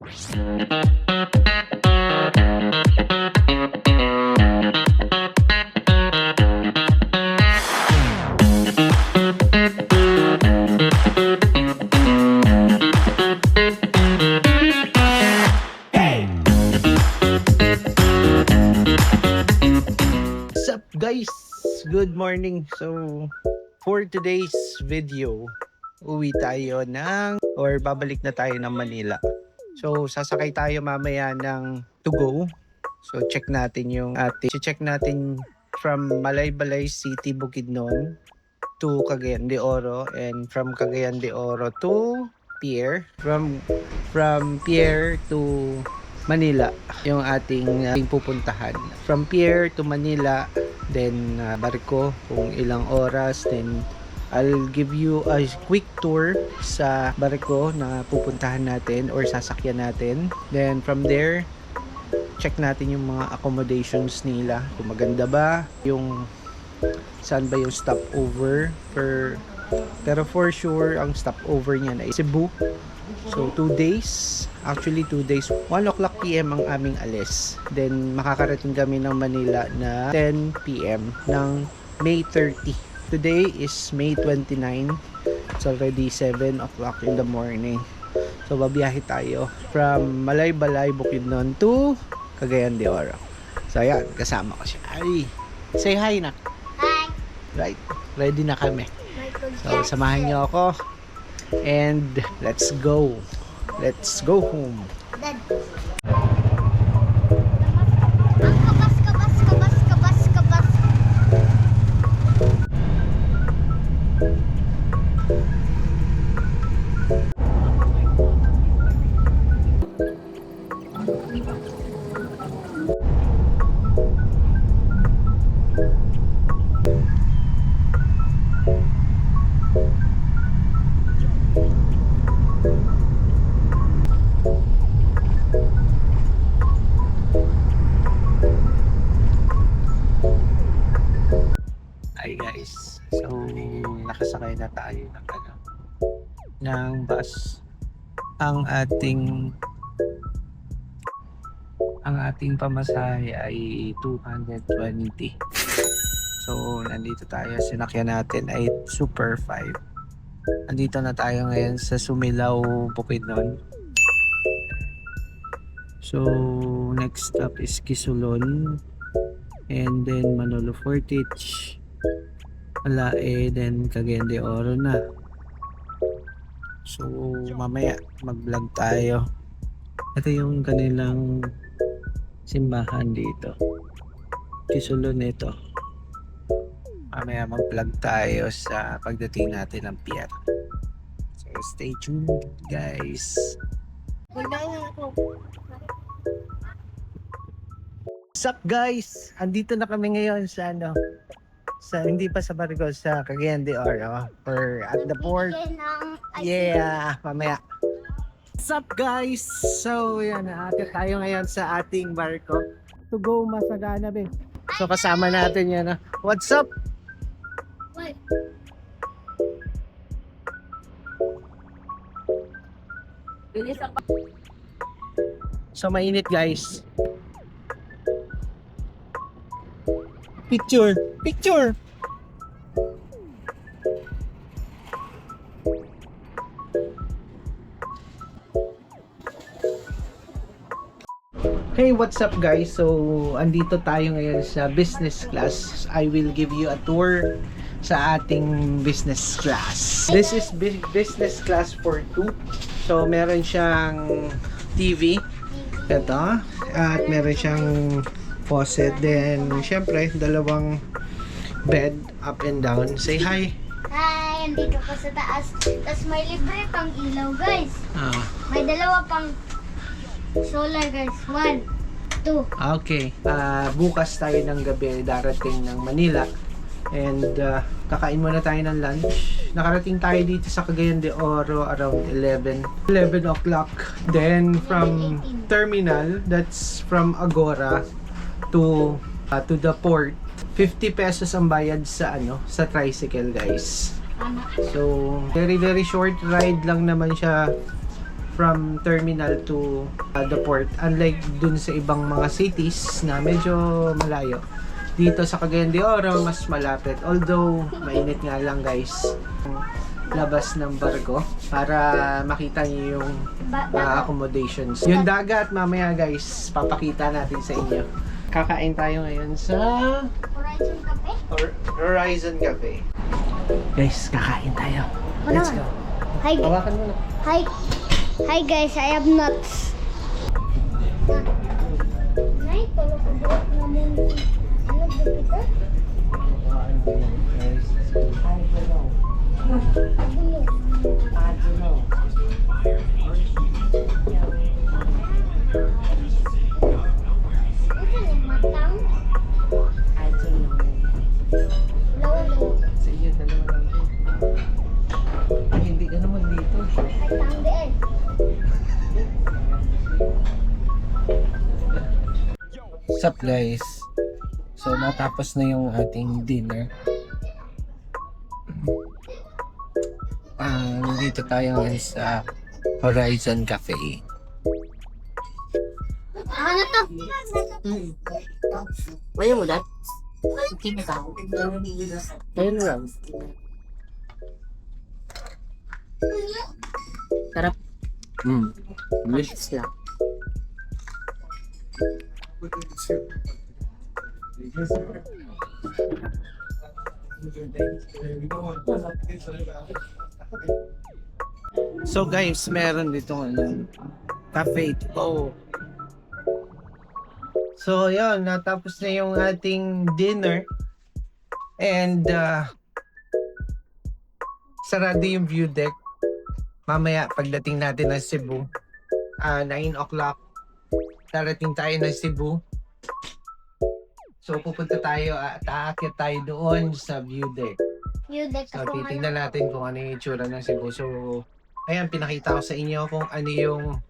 What's up guys? Good morning. So for today's video, babalik na tayo ng Manila. So sasakay tayo mamaya ng to go. So check natin from Malaybalay City, Bukidnon to Cagayan de Oro, and from Cagayan de Oro to Pier, from Pier to Manila yung ating pupuntahan. From Pier to Manila, then barko kung ilang oras, then I'll give you a quick tour sa barko na pupuntahan natin or sasakyan natin. Then from there, check natin yung mga accommodations nila, kung maganda ba, yung saan ba yung stopover pero for sure ang stopover niyan ay Cebu. So 2 days, actually 2 days, 1 o'clock PM ang aming alis, then makakarating kami ng Manila na 10 PM ng May 30. Today is May 29. It's already 7 o'clock in the morning. So babiyahe tayo from Malaybalay, Bukidnon to Cagayan de Oro. So ayan, kasama ko siya. Ay, say hi na. Hi. Right, ready na kami. So samahan niyo ako and let's go home. Dad. Ang kabas. Hi guys, so nakasakay na tayo ng bus. Ang ating pamasahe ay 220. So nandito tayo, sinakyan natin ay Super 5. Nandito na tayo ngayon sa Sumilaw, Bukidnon. So next stop is Kisulon, and then Manolo Fortich, Alae, then Cagayan de Oro na. So mamaya mag-vlog tayo. Ito yung kanilang simbahan dito, Kisulon ito. Mamaya mag-vlog tayo sa pagdating natin ng pier. So stay tuned guys. What's up guys? Andito na kami ngayon sa hindi pa sa barko, sa Cagayan de Oro, or at the port. Yeah, mamaya. What's up guys? So yan, aakyat tayo ngayon sa ating barko. To go Masagana be. So kasama natin yan. What's up? Wait. So mainit guys. Picture. Hey, what's up guys? So andito tayo ngayon sa business class. I will give you a tour sa ating business class. This is business class for 2. So meron siyang TV, ito, at meron siyang faucet, then syempre dalawang bed up and down. Say hi. Hi, andito ko sa taas. Tapos may libre pang ilaw, guys. May dalawa pang solar, guys. 1, 2. Okay. Bukas tayo ng gabi darating ng Manila. And kakain muna tayo ng lunch. Nakarating tayo dito sa Cagayan de Oro around 11 o'clock. Then from terminal, that's from Agora to the port, 50 pesos ang bayad sa sa tricycle guys. So very short ride lang naman siya from terminal to the port. Unlike dun sa ibang mga cities na medyo malayo, dito sa Cagayan de Oro mas malapit. Although mainit nga lang guys labas ng barko para makita niyo yung accommodations. Yung dagat mamaya guys papakita natin sa inyo. Kakain tayo ngayon sa Horizon Cafe? Horizon Cafe. Guys, kakain tayo. Let's go. Hi, Hawakan mo na. hi guys, I have nuts. Nay, tulog ko buhat na muna. Ano ba kita? Ito yung matang. Lawa-lawa. Sa iyo, dalawa lang din. Ay, hindi ka naman dito. Ay, tangdian. What's up guys? So natapos na yung ating dinner. Nandito tayo ngayon sa Horizon Cafe. Ano to? Ayaw mo, Dad? Hindi mo tao. Ayun lang. Sarap. Delicious lang. So guys, meron dito cafe to. So yun, natapos na yung ating dinner. And sarado yung view deck. Mamaya pagdating natin ng Cebu, 9 o'clock, darating tayo ng Cebu. So pupunta tayo at aakyat tayo doon sa view deck. View deck So ako titignan natin kung ano yung itsura ng Cebu. So ayan, pinakita ko sa inyo kung ano yung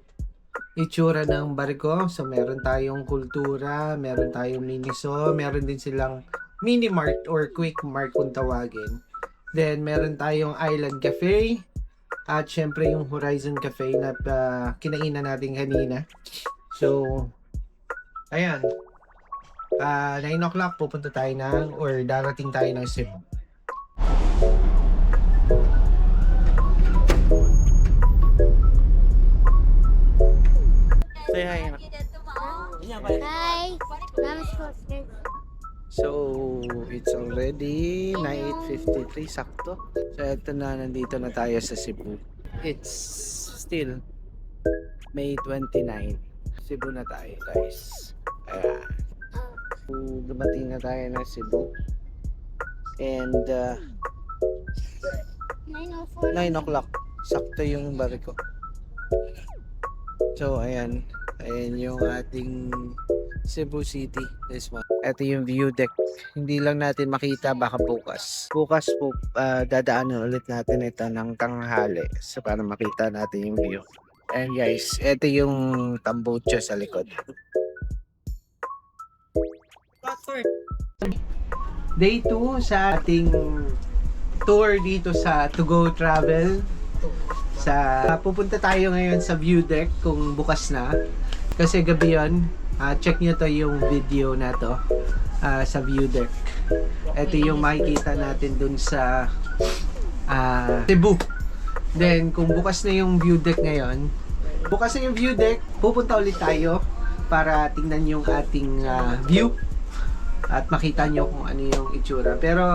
itsura ng barko. So meron tayong kultura, meron tayong miniso, meron din silang mini mart or quick mart kung tawagin. Then meron tayong island cafe at syempre yung Horizon Cafe na kinainan natin kanina. So ayan, 9 o'clock pupunta tayo or darating tayo ng Cebu. Say hi. Hi. Namaskar. So, it's already 9:53 sakto. So, eto na, nandito na tayo sa Cebu. It's still May 29. Cebu na tayo, guys. Ayan. So, dumating na tayo ng Cebu. And 9:04. 9 o'clock. Sakto yung barko. So, ayan. Ayan yung ating Cebu City. This one. Ito yung view deck. Hindi lang natin makita baka bukas. Bukas po, dadaanan ulit natin ito ng tanghali. So, para makita natin yung view. And guys, ito yung tambocho sa likod. Day 2 sa ating tour dito sa To Go Travel. Pupunta tayo ngayon sa view deck kung bukas na. Kasi gabi yun. Check nyo to yung video na to sa view deck. Ito yung makikita natin dun sa Cebu. Then kung bukas na yung view deck ngayon, bukas na yung view deck, pupunta ulit tayo para tingnan yung ating view at makita nyo kung ano yung itsura. Pero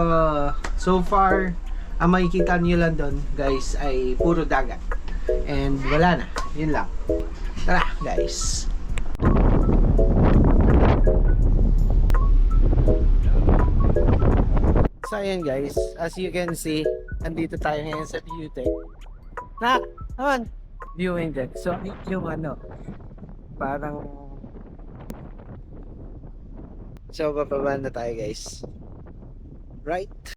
so far, ang makikita nyo lang doon guys ay puro dagat. And wala na, yun lang. Tara guys. So ayan guys, as you can see, andito tayo ngayon sa view deck. Naman, viewing deck. So yung parang so bababa na tayo guys. Right?